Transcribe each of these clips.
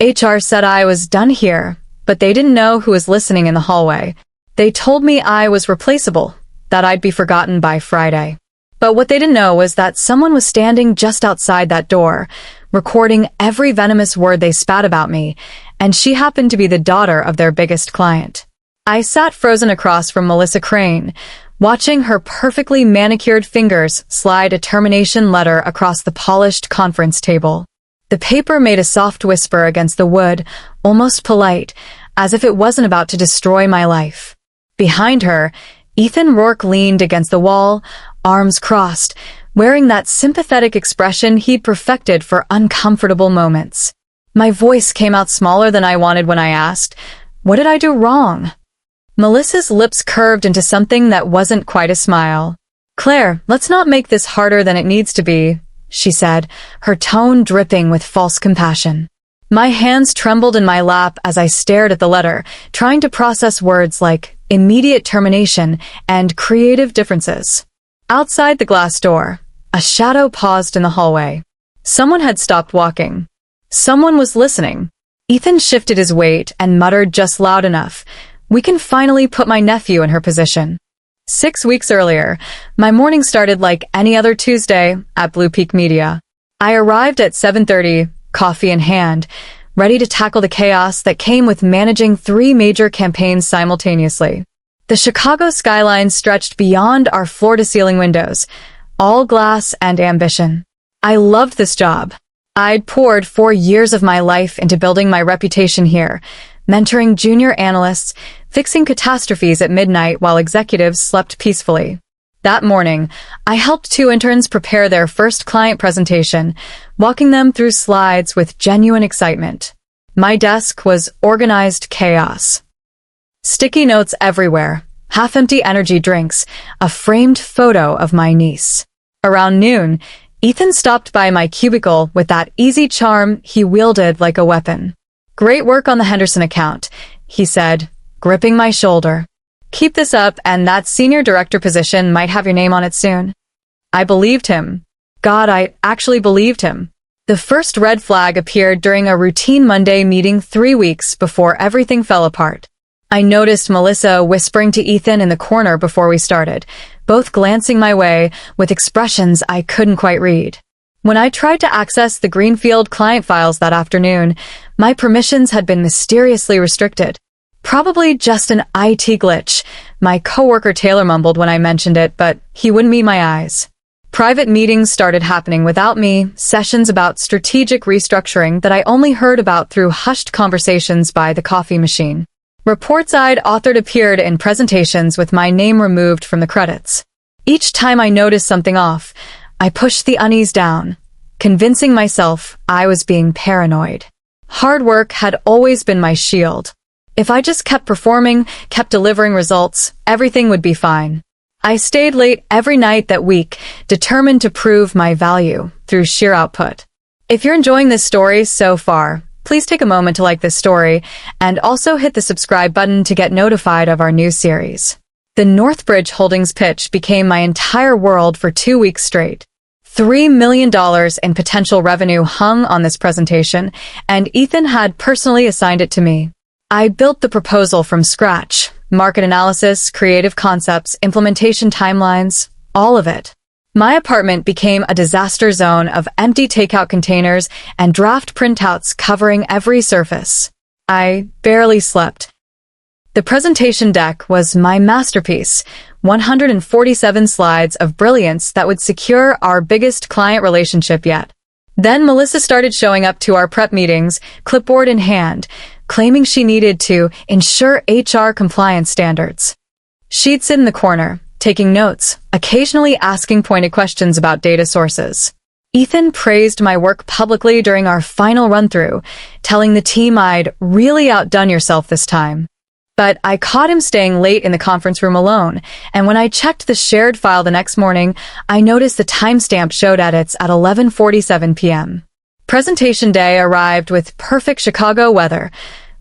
HR said I was done here, but they didn't know who was listening in the hallway. They told me I was replaceable, that I'd be forgotten by Friday. But what they didn't know was that someone was standing just outside that door, recording every venomous word they spat about me, and she happened to be the daughter of their biggest client. I sat frozen across from Melissa Crane, watching her perfectly manicured fingers slide a termination letter across the polished conference table. The paper made a soft whisper against the wood, almost polite, as if it wasn't about to destroy my life. Behind her, Ethan Rourke leaned against the wall, arms crossed, wearing that sympathetic expression he'd perfected for uncomfortable moments. My voice came out smaller than I wanted when I asked, "What did I do wrong?" Melissa's lips curved into something that wasn't quite a smile. "Claire, let's not make this harder than it needs to be," she said, her tone dripping with false compassion. My hands trembled in my lap as I stared at the letter, trying to process words like immediate termination and creative differences. Outside the glass door, a shadow paused in the hallway. Someone had stopped walking. Someone was listening. Ethan shifted his weight and muttered just loud enough, "We can finally put my nephew in her position." 6 weeks earlier, my morning started like any other Tuesday at Blue Peak Media. I arrived at 7:30, coffee in hand, ready to tackle the chaos that came with managing 3 major campaigns simultaneously. The Chicago skyline stretched beyond our floor-to-ceiling windows, all glass and ambition. I loved this job. I'd poured 4 years of my life into building my reputation here, mentoring junior analysts, fixing catastrophes at midnight while executives slept peacefully. That morning, I helped 2 interns prepare their first client presentation, walking them through slides with genuine excitement. My desk was organized chaos. Sticky notes everywhere, half-empty energy drinks, a framed photo of my niece. Around noon, Ethan stopped by my cubicle with that easy charm he wielded like a weapon. "Great work on the Henderson account," he said, gripping my shoulder. "Keep this up and that senior director position might have your name on it soon." I believed him. God, I actually believed him. The first red flag appeared during a routine Monday meeting 3 weeks before everything fell apart. I noticed Melissa whispering to Ethan in the corner before we started, both glancing my way with expressions I couldn't quite read. When I tried to access the Greenfield client files that afternoon, my permissions had been mysteriously restricted. Probably just an IT glitch, my coworker Taylor mumbled when I mentioned it, but he wouldn't meet my eyes. Private meetings started happening without me, sessions about strategic restructuring that I only heard about through hushed conversations by the coffee machine. Reports I'd authored appeared in presentations with my name removed from the credits. Each time I noticed something off, I pushed the unease down, convincing myself I was being paranoid. Hard work had always been my shield. If I just kept performing, kept delivering results, everything would be fine. I stayed late every night that week, determined to prove my value through sheer output. If you're enjoying this story so far, please take a moment to like this story and also hit the subscribe button to get notified of our new series. The Northbridge Holdings pitch became my entire world for 2 weeks straight. $3 million in potential revenue hung on this presentation, and Ethan had personally assigned it to me. I built the proposal from scratch. Market analysis, creative concepts, implementation timelines, all of it. My apartment became a disaster zone of empty takeout containers and draft printouts covering every surface. I barely slept. The presentation deck was my masterpiece, 147 slides of brilliance that would secure our biggest client relationship yet. Then Melissa started showing up to our prep meetings, clipboard in hand, claiming she needed to ensure HR compliance standards. She'd sit in the corner, taking notes, occasionally asking pointed questions about data sources. Ethan praised my work publicly during our final run-through, telling the team I'd really outdone yourself this time. But I caught him staying late in the conference room alone, and when I checked the shared file the next morning, I noticed the timestamp showed edits at 11:47 p.m. Presentation day arrived with perfect Chicago weather,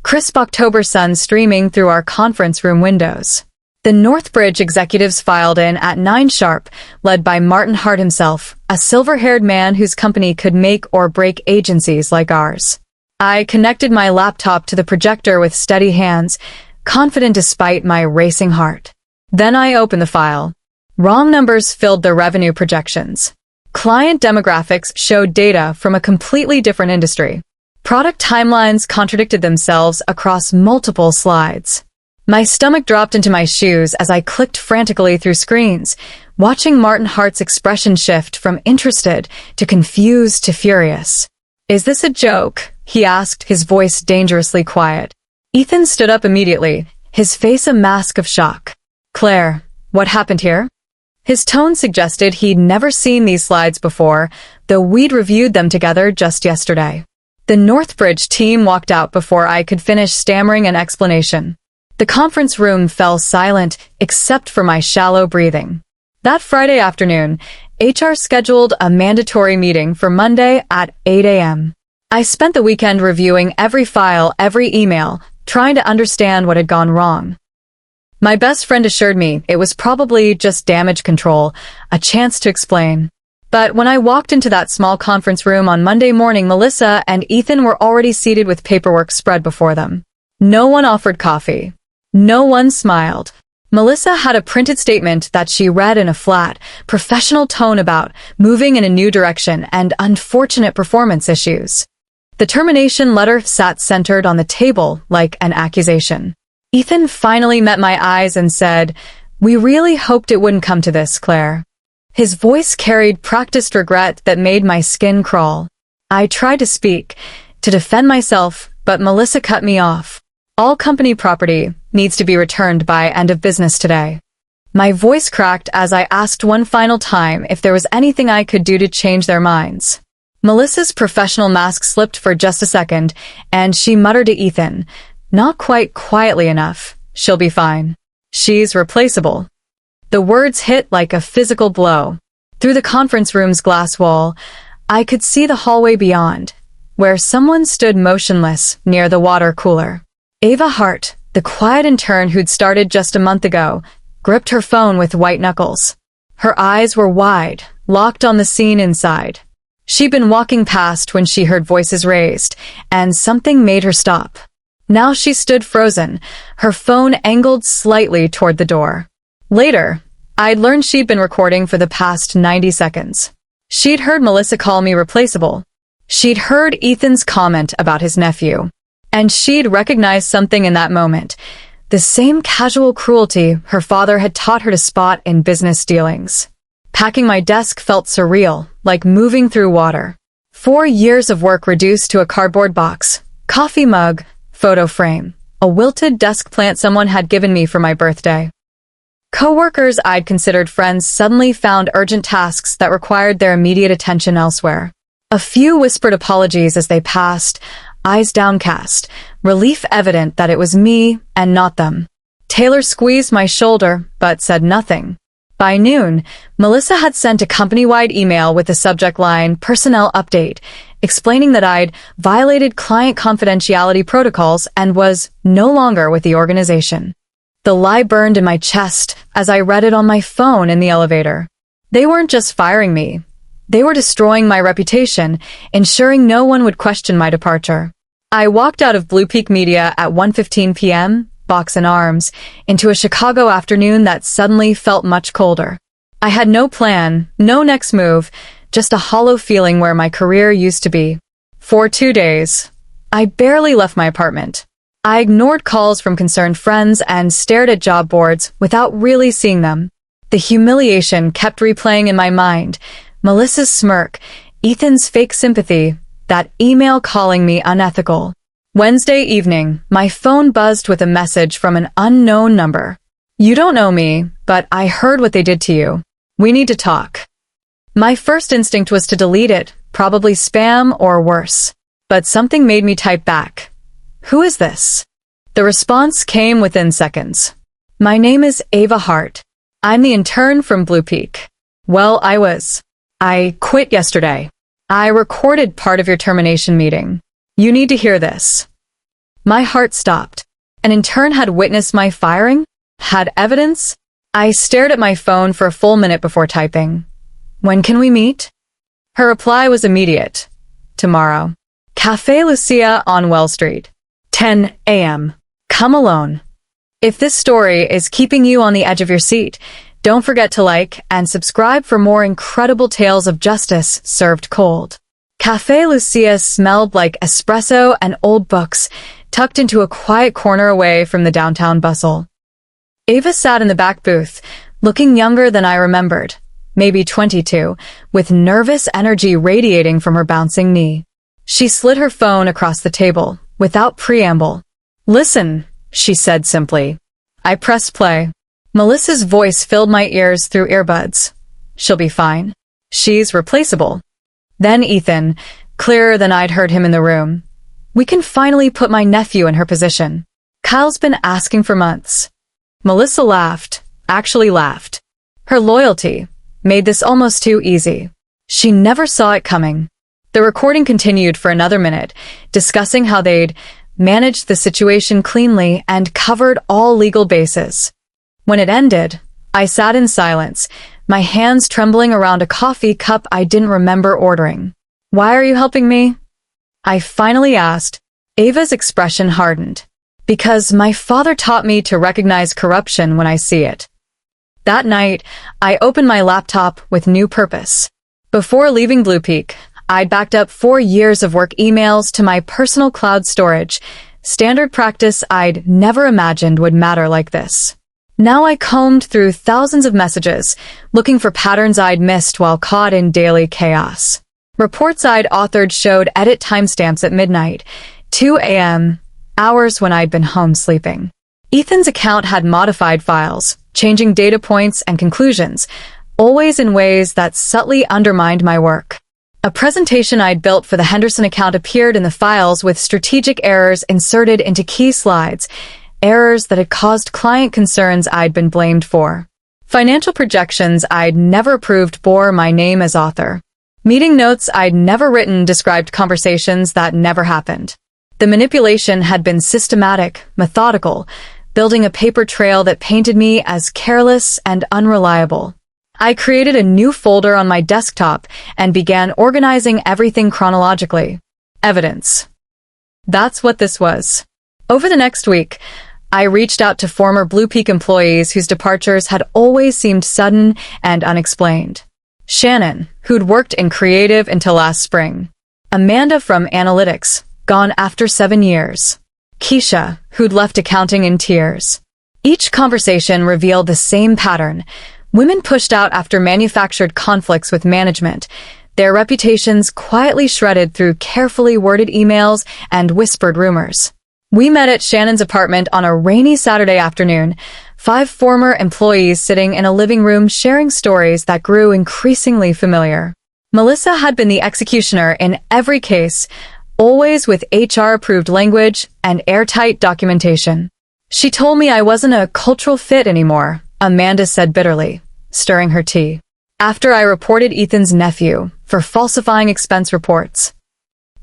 crisp October sun streaming through our conference room windows. The Northbridge executives filed in at 9 sharp, led by Martin Hart himself, a silver-haired man whose company could make or break agencies like ours. I connected my laptop to the projector with steady hands, confident despite my racing heart. Then I opened the file. Wrong numbers filled the revenue projections. Client demographics showed data from a completely different industry. Product timelines contradicted themselves across multiple slides. My stomach dropped into my shoes as I clicked frantically through screens, watching Martin Hart's expression shift from interested to confused to furious. "Is this a joke?" he asked, his voice dangerously quiet. Ethan stood up immediately, his face a mask of shock. "Claire, what happened here?" His tone suggested he'd never seen these slides before, though we'd reviewed them together just yesterday. The Northbridge team walked out before I could finish stammering an explanation. The conference room fell silent except for my shallow breathing. That Friday afternoon, HR scheduled a mandatory meeting for Monday at 8 a.m. I spent the weekend reviewing every file, every email, trying to understand what had gone wrong. My best friend assured me it was probably just damage control, a chance to explain. But when I walked into that small conference room on Monday morning, Melissa and Ethan were already seated with paperwork spread before them. No one offered coffee. No one smiled. Melissa had a printed statement that she read in a flat, professional tone about moving in a new direction and unfortunate performance issues. The termination letter sat centered on the table like an accusation. Ethan finally met my eyes and said, "We really hoped it wouldn't come to this, Claire." His voice carried practiced regret that made my skin crawl. I tried to speak, to defend myself, but Melissa cut me off. "All company property needs to be returned by end of business today." My voice cracked as I asked one final time if there was anything I could do to change their minds. Melissa's professional mask slipped for just a second, and she muttered to Ethan, not quite quietly enough, "She'll be fine. She's replaceable." The words hit like a physical blow. Through the conference room's glass wall, I could see the hallway beyond, where someone stood motionless near the water cooler. Ava Hart, the quiet intern who'd started just a month ago, gripped her phone with white knuckles. Her eyes were wide, locked on the scene inside. She'd been walking past when she heard voices raised, and something made her stop. Now she stood frozen, her phone angled slightly toward the door. Later, I'd learned she'd been recording for the past 90 seconds. She'd heard Melissa call me replaceable. She'd heard Ethan's comment about his nephew. And she'd recognized something in that moment, the same casual cruelty her father had taught her to spot in business dealings. Packing my desk felt surreal, like moving through water. 4 years of work reduced to a cardboard box, coffee mug, photo frame, a wilted desk plant someone had given me for my birthday. Coworkers I'd considered friends suddenly found urgent tasks that required their immediate attention elsewhere. A few whispered apologies as they passed, eyes downcast, relief evident that it was me and not them. Taylor squeezed my shoulder, but said nothing. By noon, Melissa had sent a company-wide email with the subject line "Personnel Update," explaining that I'd violated client confidentiality protocols and was no longer with the organization. The lie burned in my chest as I read it on my phone in the elevator. They weren't just firing me. They were destroying my reputation, ensuring no one would question my departure. I walked out of Blue Peak Media at 1:15 p.m., box in arms, into a Chicago afternoon that suddenly felt much colder. I had no plan, no next move, just a hollow feeling where my career used to be. For 2 days, I barely left my apartment. I ignored calls from concerned friends and stared at job boards without really seeing them. The humiliation kept replaying in my mind, Melissa's smirk, Ethan's fake sympathy, that email calling me unethical. Wednesday evening, my phone buzzed with a message from an unknown number. "You don't know me, but I heard what they did to you. We need to talk." My first instinct was to delete it, probably spam or worse. But something made me type back, "Who is this?" The response came within seconds. "My name is Ava Hart. I'm the intern from Blue Peak." Well, I quit yesterday. I recorded part of your termination meeting. You need to hear this. My heart stopped. An intern had witnessed my firing? Had evidence? I stared at my phone for a full minute before typing. "When can we meet?" Her reply was immediate. "Tomorrow." Cafe Lucia on Well Street. 10 a.m. Come alone. If this story is keeping you on the edge of your seat, don't forget to like and subscribe for more incredible tales of justice served cold. Cafe Lucia smelled like espresso and old books, tucked into a quiet corner away from the downtown bustle. Ava sat in the back booth, looking younger than I remembered, maybe 22, with nervous energy radiating from her bouncing knee. She slid her phone across the table, without preamble. "Listen," she said simply. I pressed play. Melissa's voice filled my ears through earbuds. "She'll be fine. She's replaceable." Then Ethan, clearer than I'd heard him in the room. "We can finally put my nephew in her position. Kyle's been asking for months." Melissa laughed, actually laughed. Her loyalty made this almost too easy. She never saw it coming. The recording continued for another minute, discussing how they'd managed the situation cleanly and covered all legal bases. When it ended, I sat in silence, my hands trembling around a coffee cup I didn't remember ordering. "Why are you helping me?" I finally asked. Ava's expression hardened. "Because my father taught me to recognize corruption when I see it." That night, I opened my laptop with new purpose. Before leaving Blue Peak, I'd backed up 4 years of work emails to my personal cloud storage, standard practice I'd never imagined would matter like this. Now I combed through thousands of messages, looking for patterns I'd missed while caught in daily chaos. Reports I'd authored showed edit timestamps at midnight, 2 a.m., hours when I'd been home sleeping. Ethan's account had modified files, changing data points and conclusions, always in ways that subtly undermined my work. A presentation I'd built for the Henderson account appeared in the files with strategic errors inserted into key slides, errors that had caused client concerns I'd been blamed for. Financial projections I'd never approved bore my name as author. Meeting notes I'd never written described conversations that never happened. The manipulation had been systematic, methodical, building a paper trail that painted me as careless and unreliable. I created a new folder on my desktop and began organizing everything chronologically. Evidence. That's what this was. Over the next week, I reached out to former Blue Peak employees whose departures had always seemed sudden and unexplained. Shannon, who'd worked in creative until last spring. Amanda from analytics, gone after 7 years. Keisha, who'd left accounting in tears. Each conversation revealed the same pattern. Women pushed out after manufactured conflicts with management, their reputations quietly shredded through carefully worded emails and whispered rumors. We met at Shannon's apartment on a rainy Saturday afternoon, 5 former employees sitting in a living room sharing stories that grew increasingly familiar. Melissa had been the executioner in every case, always with HR-approved language and airtight documentation. "She told me I wasn't a cultural fit anymore," Amanda said bitterly, stirring her tea. "After I reported Ethan's nephew for falsifying expense reports."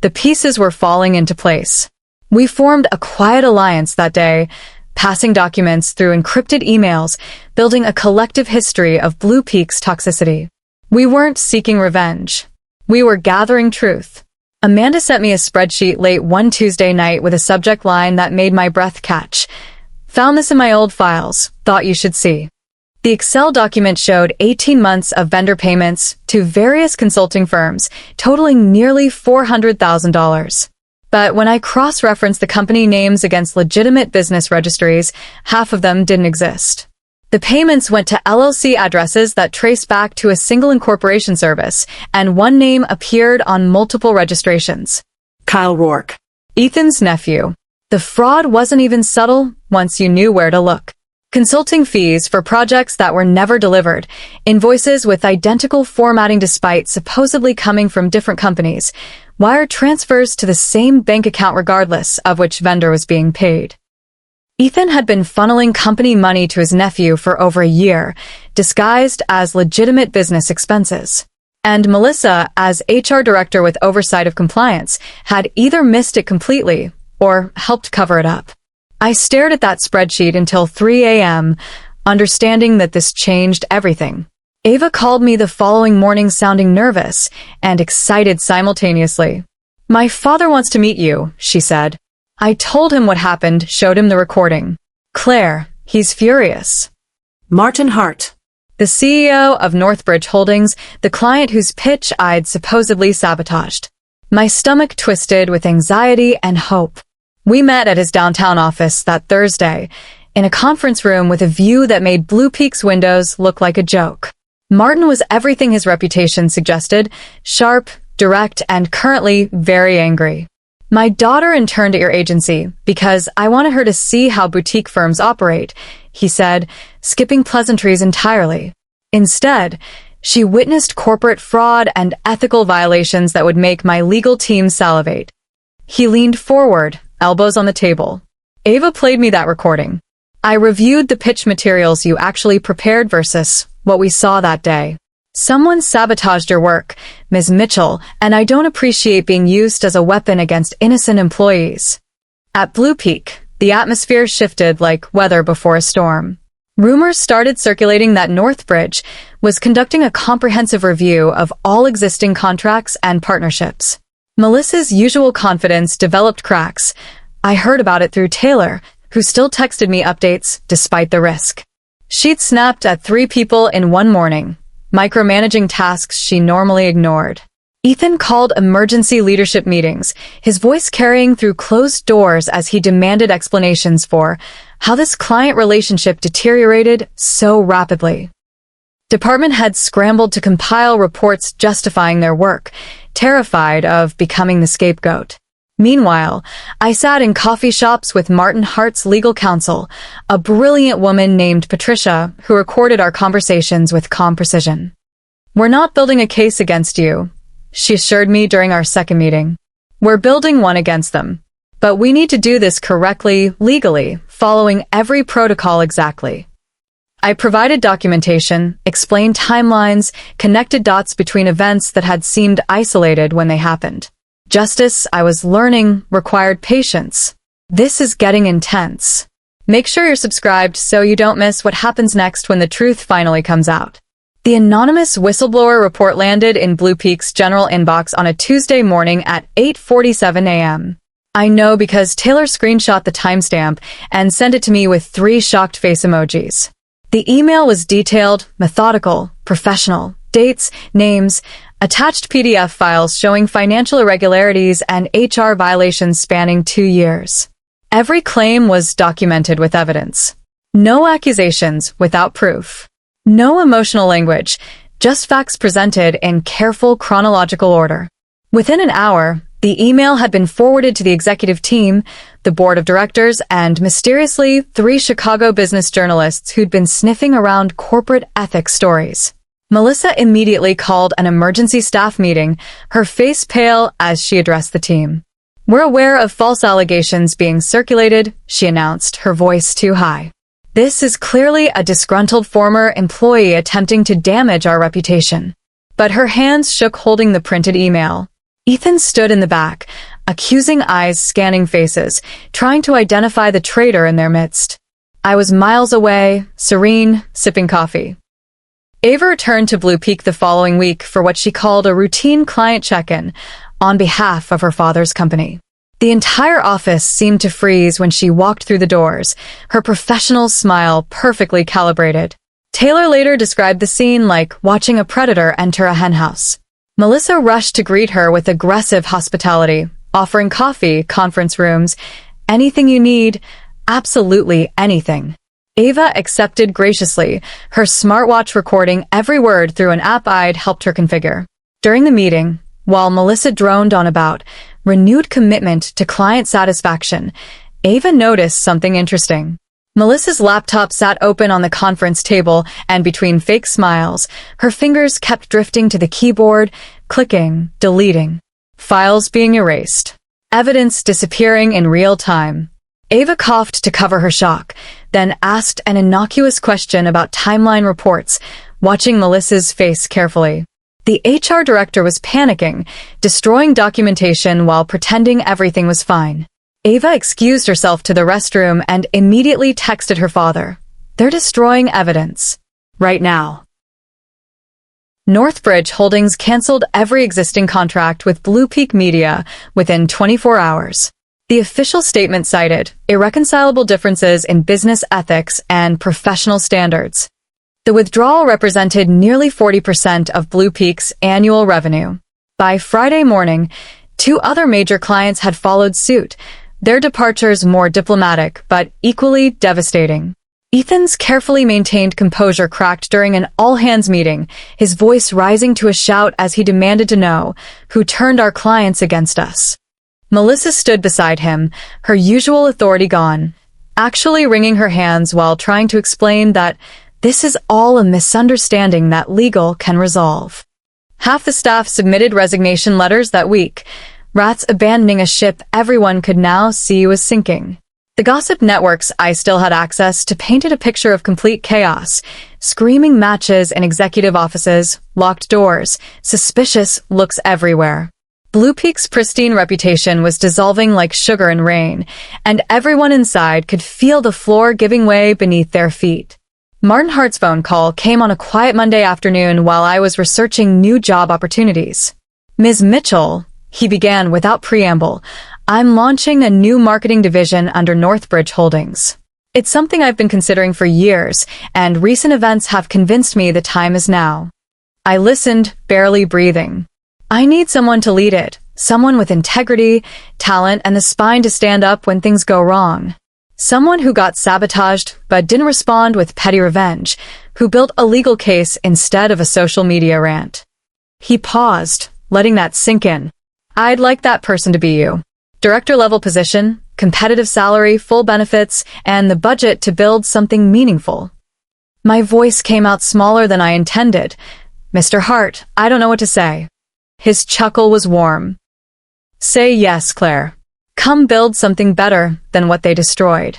The pieces were falling into place. We formed a quiet alliance that day, passing documents through encrypted emails, building a collective history of Blue Peak's toxicity. We weren't seeking revenge. We were gathering truth. Amanda sent me a spreadsheet late one Tuesday night with a subject line that made my breath catch. "Found this in my old files. Thought you should see." The Excel document showed 18 months of vendor payments to various consulting firms, totaling nearly $400,000. But when I cross-referenced the company names against legitimate business registries, half of them didn't exist. The payments went to LLC addresses that traced back to a single incorporation service, and one name appeared on multiple registrations. Kyle Rourke. Ethan's nephew. The fraud wasn't even subtle once you knew where to look. Consulting fees for projects that were never delivered, invoices with identical formatting despite supposedly coming from different companies, wire transfers to the same bank account regardless of which vendor was being paid. Ethan had been funneling company money to his nephew for over a year, disguised as legitimate business expenses. And Melissa, as HR director with oversight of compliance, had either missed it completely or helped cover it up. I stared at that spreadsheet until 3 a.m., understanding that this changed everything. Ava called me the following morning sounding nervous and excited simultaneously. My father wants to meet you, she said. I told him what happened, showed him the recording. Claire, he's furious. Martin Hart. The CEO of Northbridge Holdings, the client whose pitch I'd supposedly sabotaged. My stomach twisted with anxiety and hope. We met at his downtown office that Thursday, in a conference room with a view that made Blue Peak's windows look like a joke. Martin was everything his reputation suggested, sharp, direct, and currently very angry. My daughter interned at your agency because I wanted her to see how boutique firms operate, he said, skipping pleasantries entirely. Instead, she witnessed corporate fraud and ethical violations that would make my legal team salivate. He leaned forward, elbows on the table. Ava played me that recording. I reviewed the pitch materials you actually prepared versus what we saw that day. Someone sabotaged your work, Ms. Mitchell, and I don't appreciate being used as a weapon against innocent employees. At Blue Peak, the atmosphere shifted like weather before a storm. Rumors started circulating that Northbridge was conducting a comprehensive review of all existing contracts and partnerships. Melissa's usual confidence developed cracks. I heard about it through Taylor, who still texted me updates despite the risk. She'd snapped at 3 people in one morning, micromanaging tasks she normally ignored. Ethan called emergency leadership meetings, his voice carrying through closed doors as he demanded explanations for how this client relationship deteriorated so rapidly. Department heads scrambled to compile reports justifying their work, terrified of becoming the scapegoat. Meanwhile, I sat in coffee shops with Martin Hart's legal counsel, a brilliant woman named Patricia who recorded our conversations with calm precision. We're not building a case against you, she assured me during our second meeting. We're building one against them. But we need to do this correctly, legally, following every protocol exactly. I provided documentation, explained timelines, connected dots between events that had seemed isolated when they happened. Justice, I was learning, required patience. This is getting intense. Make sure you're subscribed so you don't miss what happens next when the truth finally comes out. The anonymous whistleblower report landed in Blue Peak's general inbox on a Tuesday morning at 8:47 a.m. I know because Taylor screenshot the timestamp and sent it to me with 3 shocked face emojis. The email was detailed, methodical, professional, dates, names, attached PDF files showing financial irregularities and HR violations spanning 2 years. Every claim was documented with evidence. No accusations without proof. No emotional language, just facts presented in careful chronological order. Within an hour, the email had been forwarded to the executive team, the board of directors, and mysteriously 3 Chicago business journalists who'd been sniffing around corporate ethics stories. Melissa immediately called an emergency staff meeting, her face pale as she addressed the team. We're aware of false allegations being circulated, she announced, her voice too high. This is clearly a disgruntled former employee attempting to damage our reputation. But her hands shook holding the printed email. Ethan stood in the back, accusing eyes scanning faces, trying to identify the traitor in their midst. I was miles away, serene, sipping coffee. Ava returned to Blue Peak the following week for what she called a routine client check-in on behalf of her father's company. The entire office seemed to freeze when she walked through the doors, her professional smile perfectly calibrated. Taylor later described the scene like watching a predator enter a henhouse. Melissa rushed to greet her with aggressive hospitality, offering coffee, conference rooms, anything you need, absolutely anything. Ava accepted graciously, her smartwatch recording every word through an app I'd helped her configure. During the meeting, while Melissa droned on about renewed commitment to client satisfaction, Ava noticed something interesting. Melissa's laptop sat open on the conference table, and between fake smiles, her fingers kept drifting to the keyboard, clicking, deleting. Files being erased. Evidence disappearing in real time. Ava coughed to cover her shock, then asked an innocuous question about timeline reports, watching Melissa's face carefully. The HR director was panicking, destroying documentation while pretending everything was fine. Ava excused herself to the restroom and immediately texted her father. They're destroying evidence. Right now. Northbridge Holdings canceled every existing contract with Blue Peak Media within 24 hours. The official statement cited irreconcilable differences in business ethics and professional standards. The withdrawal represented nearly 40% of Blue Peak's annual revenue. By Friday morning, 2 other major clients had followed suit, their departures more diplomatic but equally devastating. Ethan's carefully maintained composure cracked during an all-hands meeting, his voice rising to a shout as he demanded to know who turned our clients against us. Melissa stood beside him, her usual authority gone, actually wringing her hands while trying to explain that this is all a misunderstanding that legal can resolve. Half the staff submitted resignation letters that week, rats abandoning a ship everyone could now see was sinking. The gossip networks I still had access to painted a picture of complete chaos, screaming matches in executive offices, locked doors, suspicious looks everywhere. Blue Peak's pristine reputation was dissolving like sugar in rain, and everyone inside could feel the floor giving way beneath their feet. Martin Hart's phone call came on a quiet Monday afternoon while I was researching new job opportunities. Ms. Mitchell, he began without preamble, I'm launching a new marketing division under Northbridge Holdings. It's something I've been considering for years, and recent events have convinced me the time is now. I listened, barely breathing. I need someone to lead it, someone with integrity, talent, and the spine to stand up when things go wrong. Someone who got sabotaged but didn't respond with petty revenge, who built a legal case instead of a social media rant. He paused, letting that sink in. I'd like that person to be you. Director-level position, competitive salary, full benefits, and the budget to build something meaningful. My voice came out smaller than I intended. Mr. Hart, I don't know what to say. His chuckle was warm. Say yes, Claire. Come build something better than what they destroyed.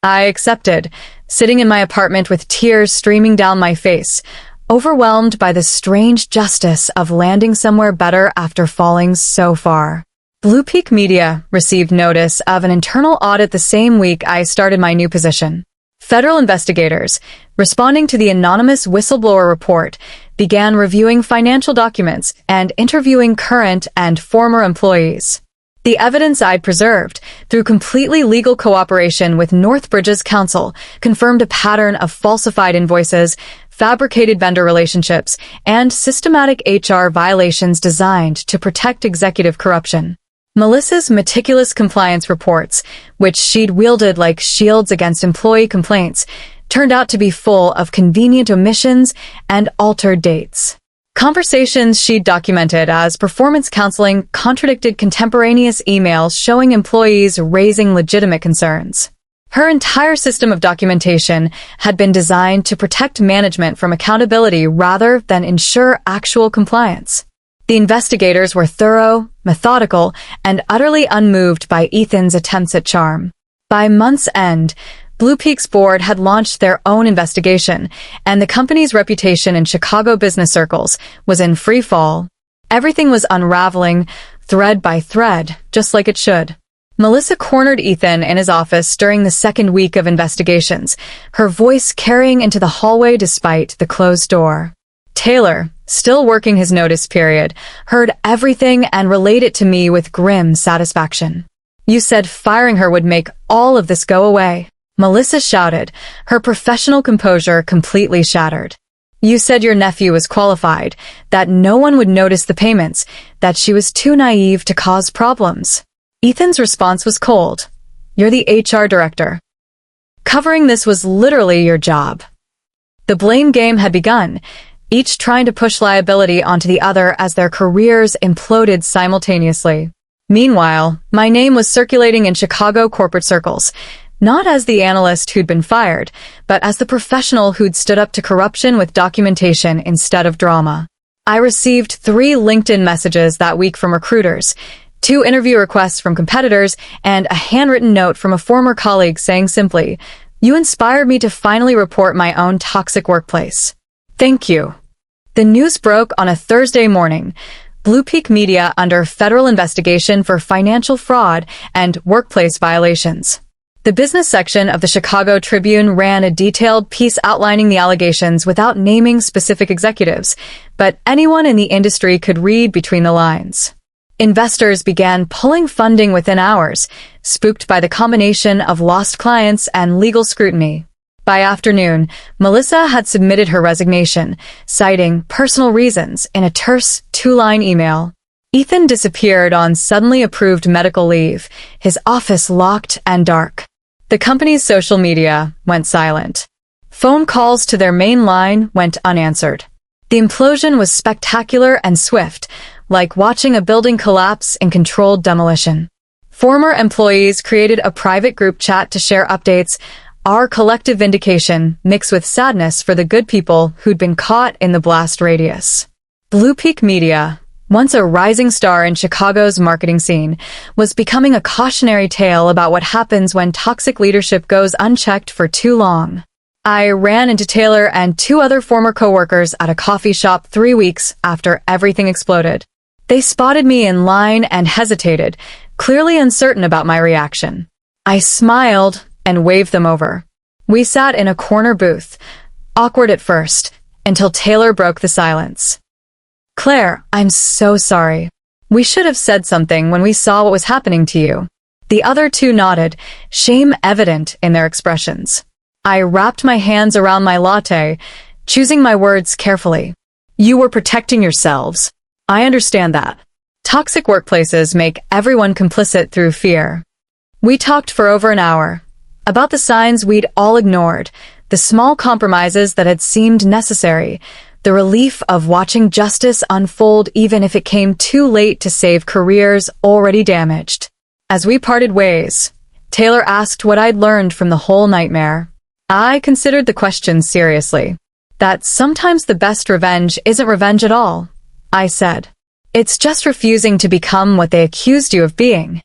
I accepted, sitting in my apartment with tears streaming down my face, overwhelmed by the strange justice of landing somewhere better after falling so far. Blue Peak Media received notice of an internal audit the same week I started my new position. Federal investigators, responding to the anonymous whistleblower report, began reviewing financial documents and interviewing current and former employees. The evidence I'd preserved, through completely legal cooperation with Northbridge's counsel, confirmed a pattern of falsified invoices, fabricated vendor relationships, and systematic HR violations designed to protect executive corruption. Melissa's meticulous compliance reports, which she'd wielded like shields against employee complaints, turned out to be full of convenient omissions and altered dates. Conversations she'd documented as performance counseling contradicted contemporaneous emails showing employees raising legitimate concerns. Her entire system of documentation had been designed to protect management from accountability rather than ensure actual compliance. The investigators were thorough, methodical, and utterly unmoved by Ethan's attempts at charm. By month's end, Blue Peak's board had launched their own investigation, and the company's reputation in Chicago business circles was in free fall. Everything was unraveling, thread by thread, just like it should. Melissa cornered Ethan in his office during the second week of investigations, her voice carrying into the hallway despite the closed door. Taylor, still working his notice period, heard everything and relayed it to me with grim satisfaction. You said firing her would make all of this go away. Melissa shouted, her professional composure completely shattered. You said your nephew was qualified, that no one would notice the payments, that she was too naive to cause problems. Ethan's response was cold. You're the HR director. Covering this was literally your job. The blame game had begun, each trying to push liability onto the other as their careers imploded simultaneously. Meanwhile, my name was circulating in Chicago corporate circles, not as the analyst who'd been fired, but as the professional who'd stood up to corruption with documentation instead of drama. I received 3 LinkedIn messages that week from recruiters, 2 interview requests from competitors, and a handwritten note from a former colleague saying simply, "You inspired me to finally report my own toxic workplace. Thank you." The news broke on a Thursday morning. Blue Peak Media under federal investigation for financial fraud and workplace violations. The business section of the Chicago Tribune ran a detailed piece outlining the allegations without naming specific executives, but anyone in the industry could read between the lines. Investors began pulling funding within hours, spooked by the combination of lost clients and legal scrutiny. By afternoon, Melissa had submitted her resignation, citing personal reasons in a terse 2-line email. Ethan disappeared on suddenly approved medical leave, his office locked and dark. The company's social media went silent. Phone calls to their main line went unanswered. The implosion was spectacular and swift, like watching a building collapse in controlled demolition. Former employees created a private group chat to share updates, our collective vindication mixed with sadness for the good people who'd been caught in the blast radius. Blue Peak Media, once a rising star in Chicago's marketing scene, was becoming a cautionary tale about what happens when toxic leadership goes unchecked for too long. I ran into Taylor and 2 other former coworkers at a coffee shop 3 weeks after everything exploded. They spotted me in line and hesitated, clearly uncertain about my reaction. I smiled and waved them over. We sat in a corner booth, awkward at first, until Taylor broke the silence. Claire, I'm so sorry. We should have said something when we saw what was happening to you. The other 2 nodded, shame evident in their expressions. I wrapped my hands around my latte, choosing my words carefully. You were protecting yourselves. I understand that. Toxic workplaces make everyone complicit through fear. We talked for over an hour, about the signs we'd all ignored, the small compromises that had seemed necessary, the relief of watching justice unfold even if it came too late to save careers already damaged. As we parted ways, Taylor asked what I'd learned from the whole nightmare. I considered the question seriously. That sometimes the best revenge isn't revenge at all, I said. It's just refusing to become what they accused you of being.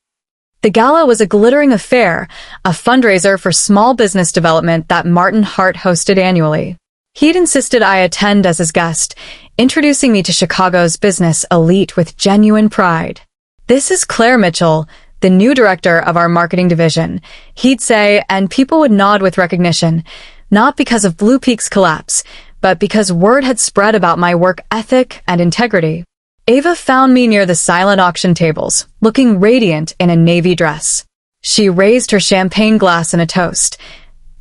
The gala was a glittering affair, a fundraiser for small business development that Martin Hart hosted annually. He'd insisted I attend as his guest, introducing me to Chicago's business elite with genuine pride. This is Claire Mitchell, the new director of our marketing division, he'd say, and people would nod with recognition, not because of Blue Peak's collapse, but because word had spread about my work ethic and integrity. Ava found me near the silent auction tables, looking radiant in a navy dress. She raised her champagne glass in a toast,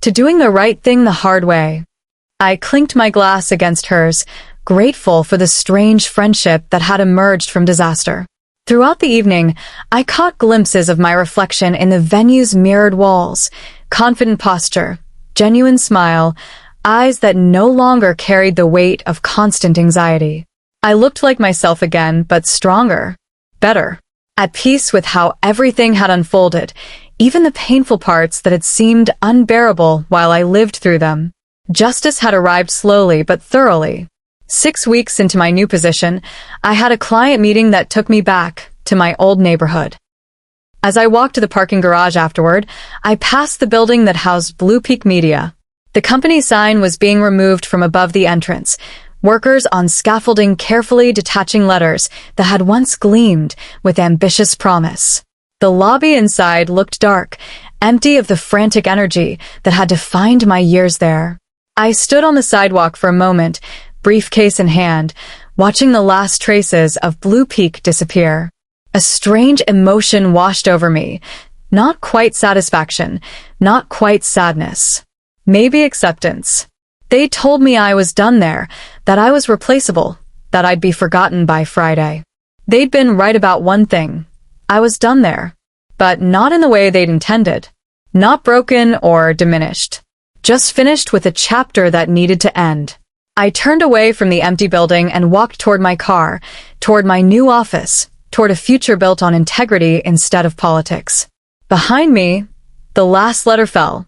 to doing the right thing the hard way. I clinked my glass against hers, grateful for the strange friendship that had emerged from disaster. Throughout the evening, I caught glimpses of my reflection in the venue's mirrored walls, confident posture, genuine smile, eyes that no longer carried the weight of constant anxiety. I looked like myself again, but stronger, better, at peace with how everything had unfolded, even the painful parts that had seemed unbearable while I lived through them. Justice had arrived slowly but thoroughly. 6 weeks into my new position, I had a client meeting that took me back to my old neighborhood. As I walked to the parking garage afterward, I passed the building that housed Blue Peak Media. The company sign was being removed from above the entrance, workers on scaffolding carefully detaching letters that had once gleamed with ambitious promise. The lobby inside looked dark, empty of the frantic energy that had defined my years there. I stood on the sidewalk for a moment, briefcase in hand, watching the last traces of Blue Peak disappear. A strange emotion washed over me. Not quite satisfaction, not quite sadness. Maybe acceptance. They told me I was done there, that I was replaceable, that I'd be forgotten by Friday. They'd been right about one thing. I was done there, but not in the way they'd intended. Not broken or diminished. Just finished with a chapter that needed to end. I turned away from the empty building and walked toward my car, toward my new office, toward a future built on integrity instead of politics. Behind me, the last letter fell,